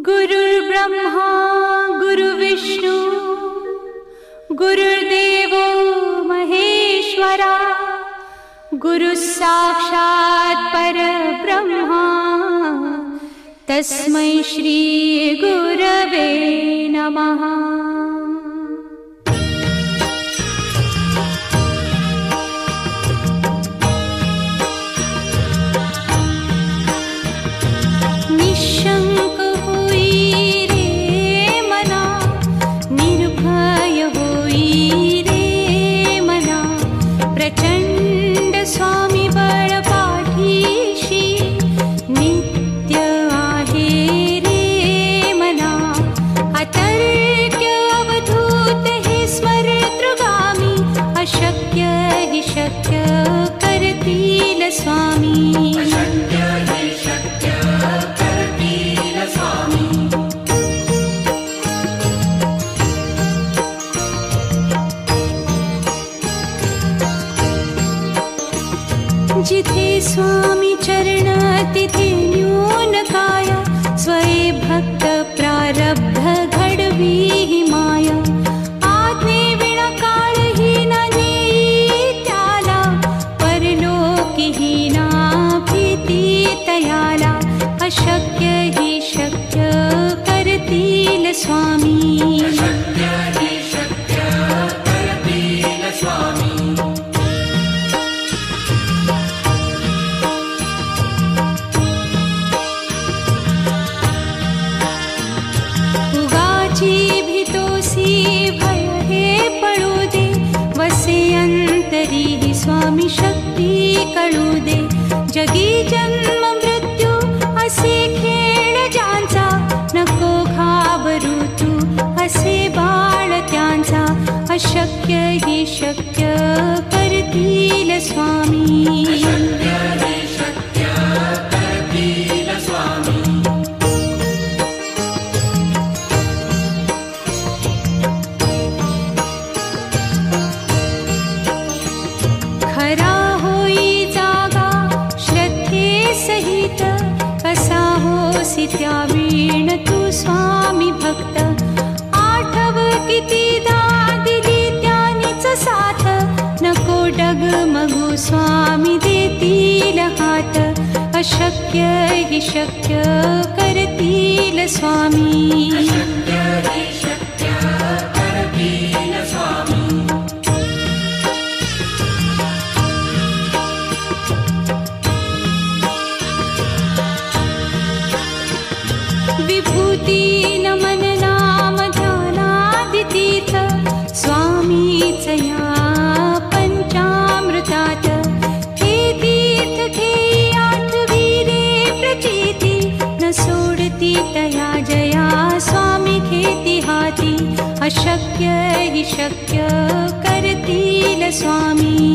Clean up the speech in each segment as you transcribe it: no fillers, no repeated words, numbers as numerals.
गुरुर्ब्रह्मा गुरुर्विष्णु गुरुर्देवो महेश्वरा गुरुः साक्षात् परब्रह्मा तस्मै श्री गुरवे नमः। जिथे स्वामी चरण तिथे न्यून काया स्वये भक्त प्रारब्ध घडवी ही माया। आज्ञे विना काळहीन नेई त्याला परलोकीहीना भीती तयाला। अशक्य ही शक्य करतील स्वामी। स्वामी शक्ती कळू दे जगी जन्म मृत्यू असे खेळ ज्यांचा नको घाबरू तू असे बाळ त्यांचा। अशक्य ही शक्य करतील स्वामी। त्यावीण तू स्वामी भक्त आठव कितीदा दिली त्यानीच साथ। नको डगमगू स्वामी देतील हात। अशक्य ही शक्य करतील स्वामी। विभूती नमन नाम ध्यानादितीर्थ स्वामीच या पंचामृतात। हे तीर्थ घेई आठवी रे प्रचिती न सोडती तया जया स्वामी घेती हाती। अशक्य ही शक्य करतील स्वामी।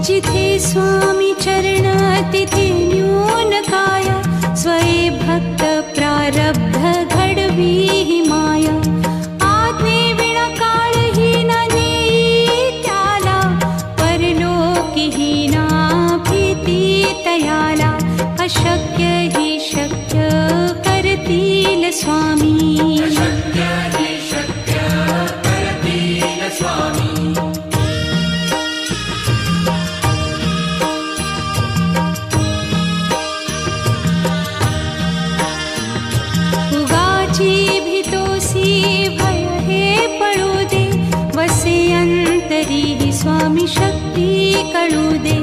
जिथे स्वामी चरण तिथे न्यून काया स्वये भक्त प्रारब्ध घडवी ही माया। आज्ञे विना काळहीन नेई त्याला परलोकीहीना भीती तयाला। अशक्य ही शक्य करतील स्वामी। भय हे पळू दे वसे अंत अंतरी स्वामी शक्ती कळू दे.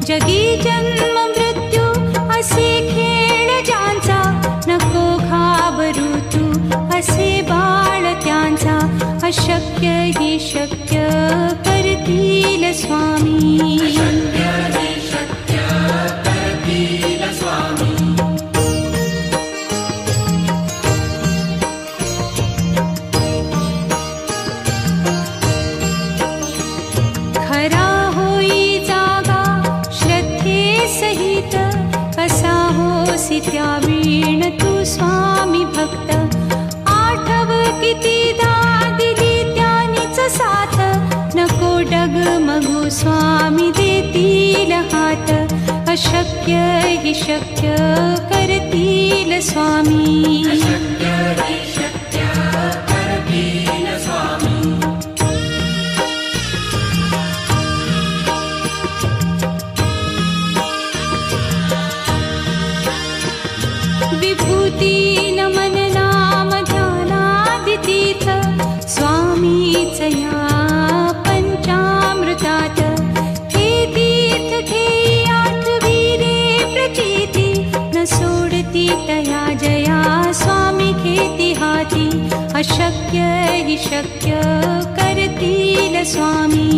जगी जन्म मृत्यू असे खेळ ज्यांचा, नको घाबरू तू असे बाळ त्यांचा. अशक्य ही शक्य करतील स्वामी. खरा होई जागा श्रद्धे सहित, कसा होसी त्या वीण तू स्वामी भक्त. आठव कितीदा दिली त्यानीच साथ, नको डगमगू स्वामी देतील हात. अशक्य ही शक्य करतील स्वामी. विभूती नमन नाम ध्यानादितीर्थ, स्वामीच या पंचामृतात. हे तीर्थ घेई आठविरे प्रचिती, न सोडती तया जया स्वामी घेती हाती. अशक्य ही शक्य करतील स्वामी.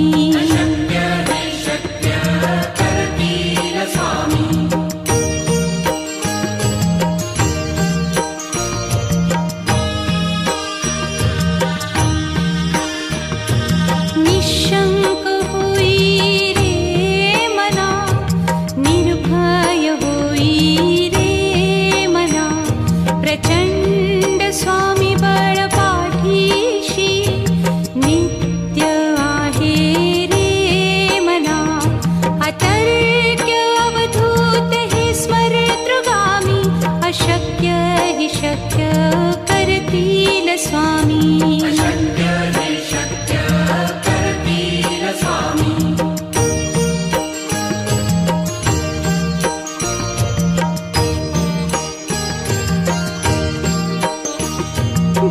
निशंक होई रे मना, निर्भय होई रे मना. प्रचंड स्वामी बळ पाठीशी, नित्य आहे रे मना. अतर्क्य अवधूत हे स्मरतृगामी, अशक्य ही शक्य करतील स्वामी.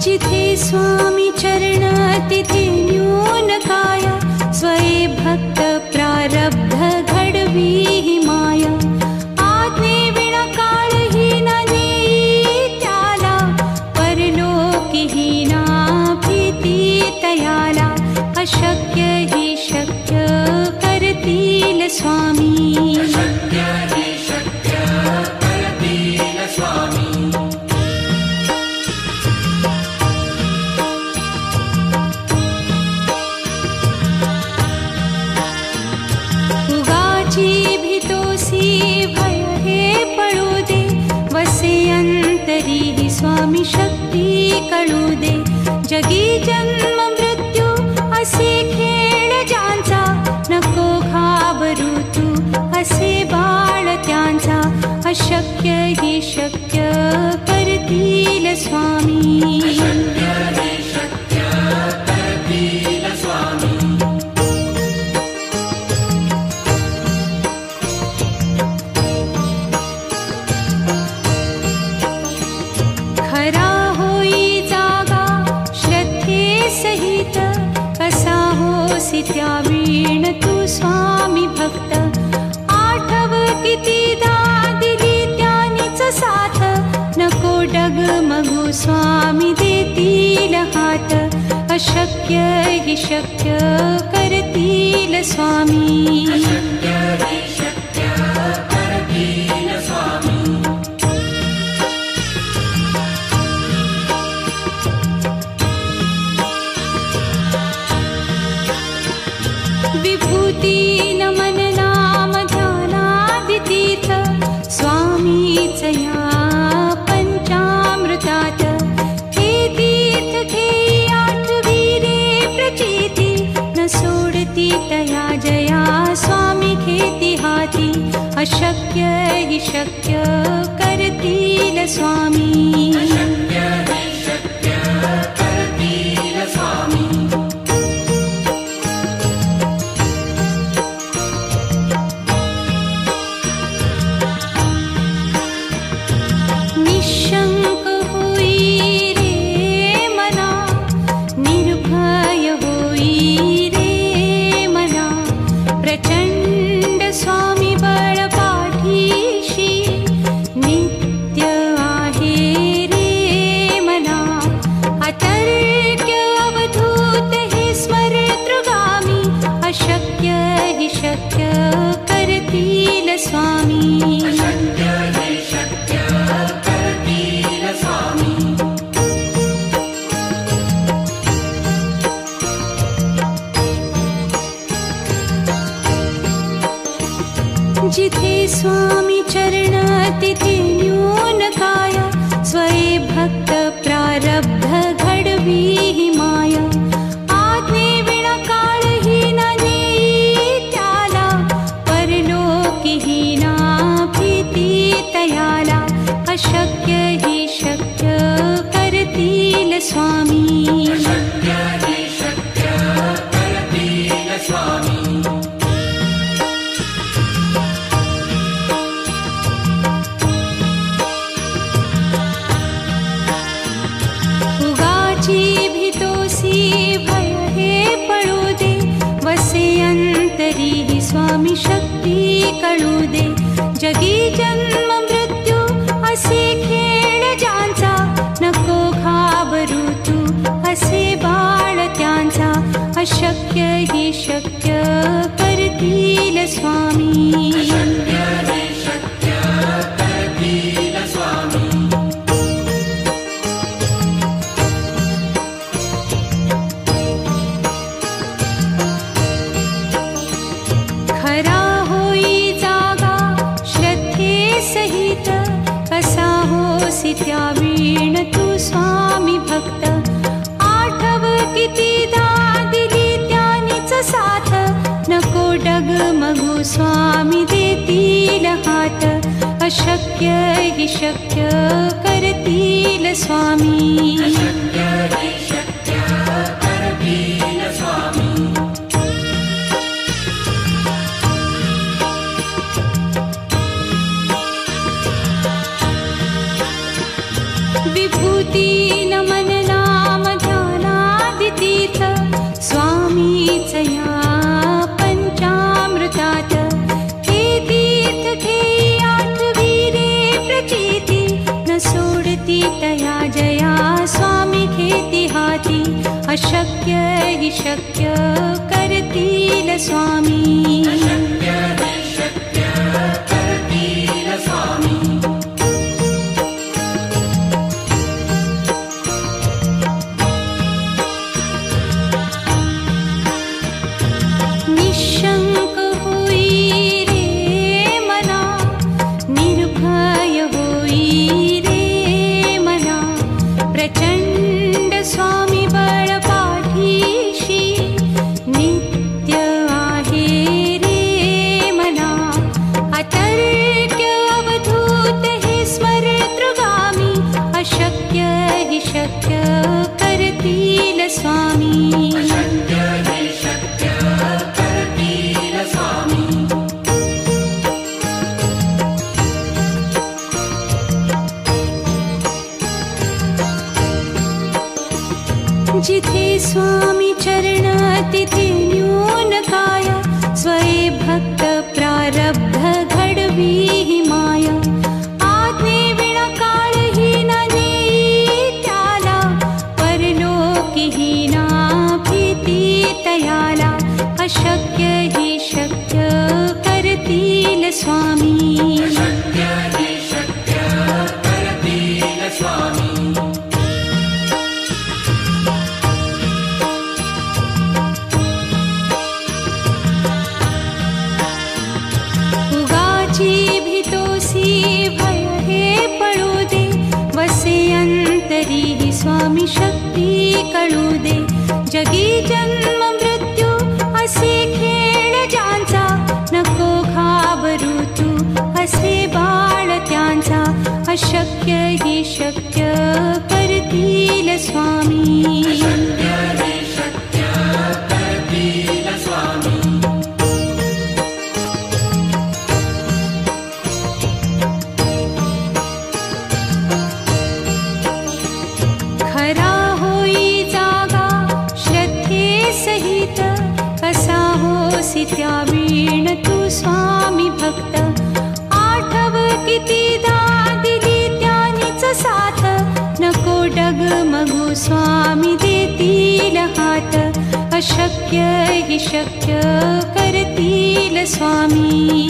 जिथे स्वामी चरण तिथे न्यून काय, स्वये भक्त प्रारब्ध घडवी ही माया. आज्ञे विना काळही न नेई त्याला, परलोकीही ना भीती तयाला. अशक्य ही शक्य करतील स्वामी. उगाची भीतोसी भय हे पळू दे, वसे अंतरी स्वामी शक्ती कळू दे. जगी जन्म मृत्यू असे खेळ ज्यांचा, नको घाबरू तू असे बाळ त्यांचा. अशक्य ही शक्य करतील स्वामी. खरा होई जागा श्रद्धे सहित, कसा होसी त्या वीण तू स्वामी भक्त. आठव कितीदा दिली त्यानीच साथ, नको डगमगू स्वामी देतील हात. अशक्य ही शक्य करतील स्वामी. विभूती नमन नाम ध्यानादितीर्थ, स्वामीच या पंचामृतात. हे तीर्थ घेई आठविरे प्रचिती, न सोडती तया जया स्वामी घेती हाती. अशक्य ही शक्य करतील स्वामी. निशंक होई रे मना, निर्भय होई रे स्वामी अशक्य हे शक्य करतील स्वामी जिथे स्वामी चरण तिथे न्यून काय स्वये भक्त प्रारब्ध घडवी ही माया आज्ञे विना काळही न नेई त्याला परलोकीही ना भीती तयाला अशक्य ही शक्य करतील स्वामी अशक्य हे शक्य करतील स्वामी स्वामी शक्ती कळू दे जगी जन्म मृत्यू असे खेळ ज्यांचा नको घाबरू तू असे बाळ त्यांचा अशक्य ही शक्य करतील स्वामी अशक्य हे शक्य करतील स्वामी त्यावीण तू स्वामी भक्त आठव कितीदा दिली त्यानीच साथ नको डगमगू स्वामी देतील हात अशक्य ही शक्य करतील स्वामी अशक्य हे शक्य करतील स्वामी विभूती नमन नाम ध्यानादितीर्थ स्वामीच या पंचामृतात हे तीर्थ घेई आठवी रे प्रचिती न सोडती तया जया स्वामी घेती हाती अशक्य ही शक्य करतील स्वामी अशक्य हे शक्य करतील स्वामी निशंक होई रे मना निर्भय होई रे मना प्रचंड स्वामी बळ पाठीशी नित्य आहे रे मना अतर्क्य अवधूत हे स्मरतृगामी अशक्य हि शक्य करतील स्वामी अशक्य हे शक्य करतील स्वामी जिथे स्वामी चरण तिथे न्यून काय स्वये भक्त प्रारब्ध घडवी ही माया आज्ञे विना काळही न नेई त्याला परलोकीही ना भीती तयाला अशक्य ही शक्य करतील स्वामी अशक्य हे शक्य करतील स्वामी भय हे पळू दे वसे अंतरी ही स्वामी शक्ती कळू दे जगी जन्म मृत्यू असे खेळ ज्यांचा नको घाबरू तू असे बाळ त्यांचा अशक्य ही शक्य करतील स्वामी अशक्य हे शक्य करतील स्वामी त्यावीण तू स्वामी भक्त आठव कितीदा दिली त्यानीच साथ नको डगमगू स्वामी देतील हात अशक्य अशक्य हि शक्य करतील स्वामी.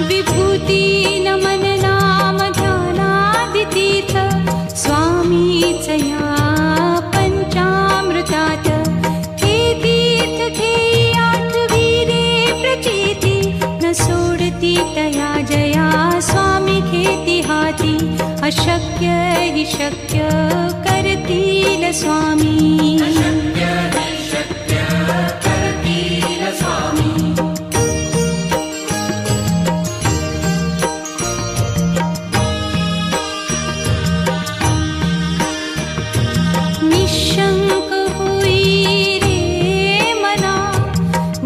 विभूती नमन नाम ध्यानादितीर्थ स्वामीच या पंचामृतात. हे तीर्थ घेई आठविरे प्रचिती न सोडती तया जया स्वामी घेती हाती. अशक्य हि शक्य करतील स्वामी. निशंक होई रे मना,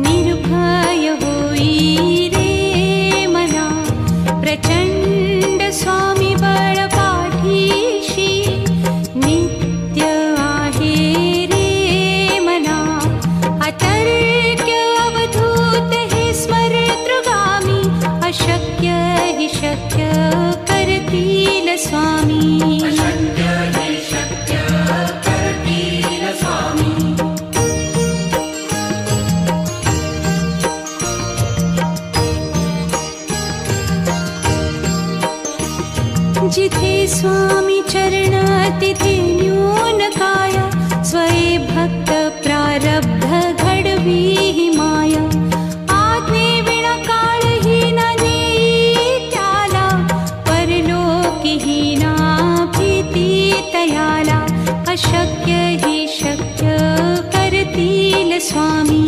निर्भय होई रे मना. प्रचंड स्वामी बळ पाठीशी नित्य आहे रे मना. अतर्क्य अवधूत हे स्मरतृगामी. अशक्य हि शक्य करतील स्वामी. जिथे स्वामी चरण तिथे न्यून काय. स्वये भक्त प्रारब्ध घडवी ही माया. आज्ञे विना काळही न नेई त्याला. परलोकी ही ना भीती तयाला. अशक्य हि शक्य करतील स्वामी.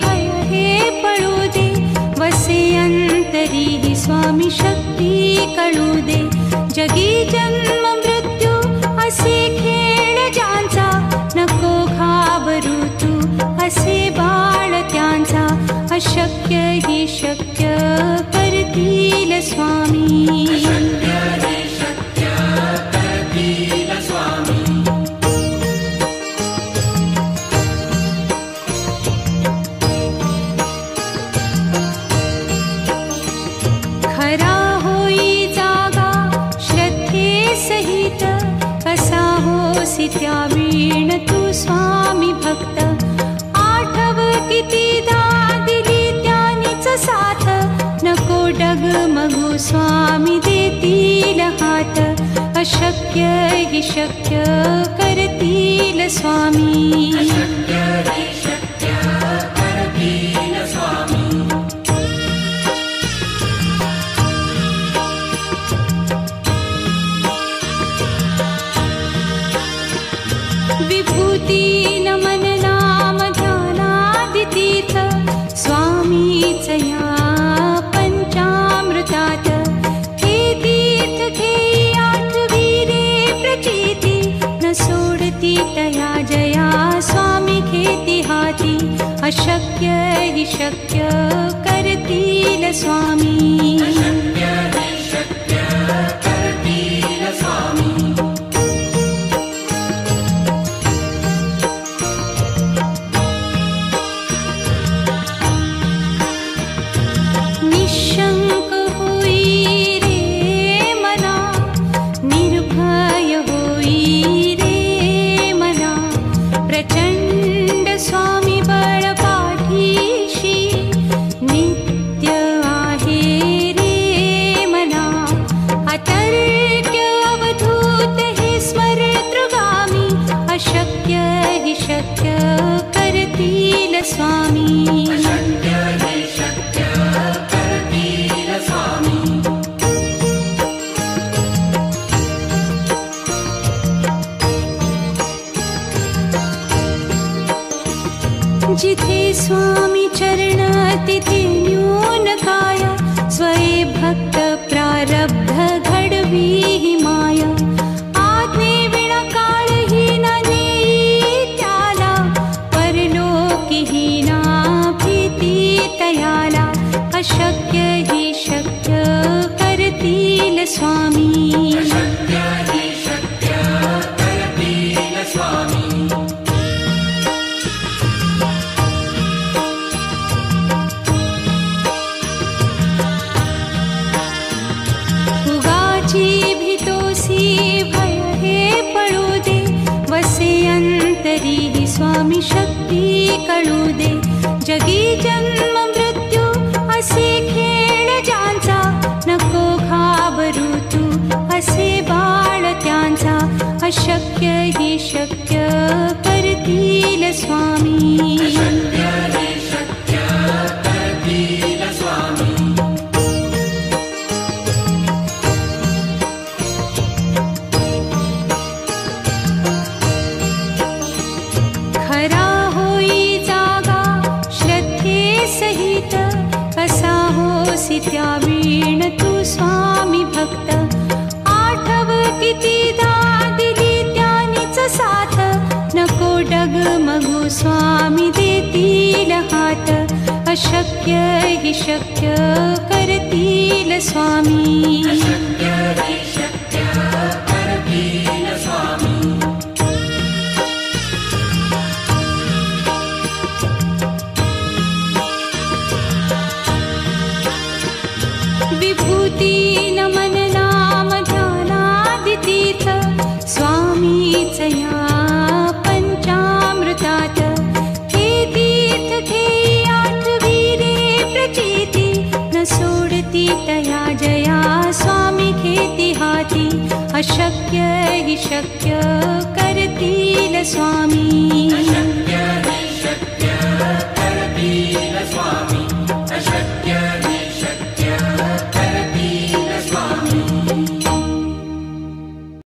भय हे पळू दे. वसे अंतरी ही स्वामी शक्ती कळू दे. जगी जन्म मृत्यू असे खेळ ज्यांचा. नको घाबरू तू असे बाळ त्यांचा. अशक्य हि शक्य करतील स्वामी. खरा होई जागा श्रद्धे सहित. कसा होसी त्या वीण तू स्वामी भक्त. आठव कितीदा दिली त्यानीच साथ. नको डगमगू स्वामी देतील हात. अशक्य हि शक्य करतील स्वामी. विभूती नमन नाम ध्यानादितीर्थ स्वामीच या पंचामृतात. हे तीर्थ घेई आठविरे प्रचिती न सोडती तया जया स्वामी घेती हाती. अशक्य हि शक्य करतील स्वामी. निशंक होई रे मना, निर्भय होई रे मना. प्रचंड स्वामी बळ पाठीशी नित्य आहे रे मना. अतर्क्य अवधूत हे स्मरतृगामी. अशक्य हि शक्य करतील स्वामी. जिथे स्वामी चरण तिथे न्यून काय. स्वये भक्त प्रारब्ध घडवी ही माया. आज्ञे विना काळही न नेई त्याला. परलोकी ही ना भी अशक्य हि शक्य करतील स्वामी अशक्य हि शक्य करतील स्वामी उगाची भीतोसी भय हे पळू दे वसे अंतरी हि स्वामी शक्ती कळू दे जगी जन्म मृत्यू असे खेळ ज्यांचा नको घाबरू तू असे बाळ त्यांचा अशक्य हि शक्य करतील स्वामी अशक्य हि शक्य करतील स्वामी खरा होई जागा श्रद्धे सहित कसा होसी त्या वीण तू स्वामी भक्त आठव कितीदा दिली त्यानीच साथ नको डगमगू स्वामी देतील हात अशक्य हि शक्य करतील स्वामी अशक्य हि शक्य करतील स्वामी विभूती नमन नाम ध्यानादितीर्थ स्वामीच या पंचामृतात हे तीर्थ घेई आठवीरे प्रचिती न सोडती तया जया स्वामी घेती हाती अशक्य हि शक्य करतील स्वामी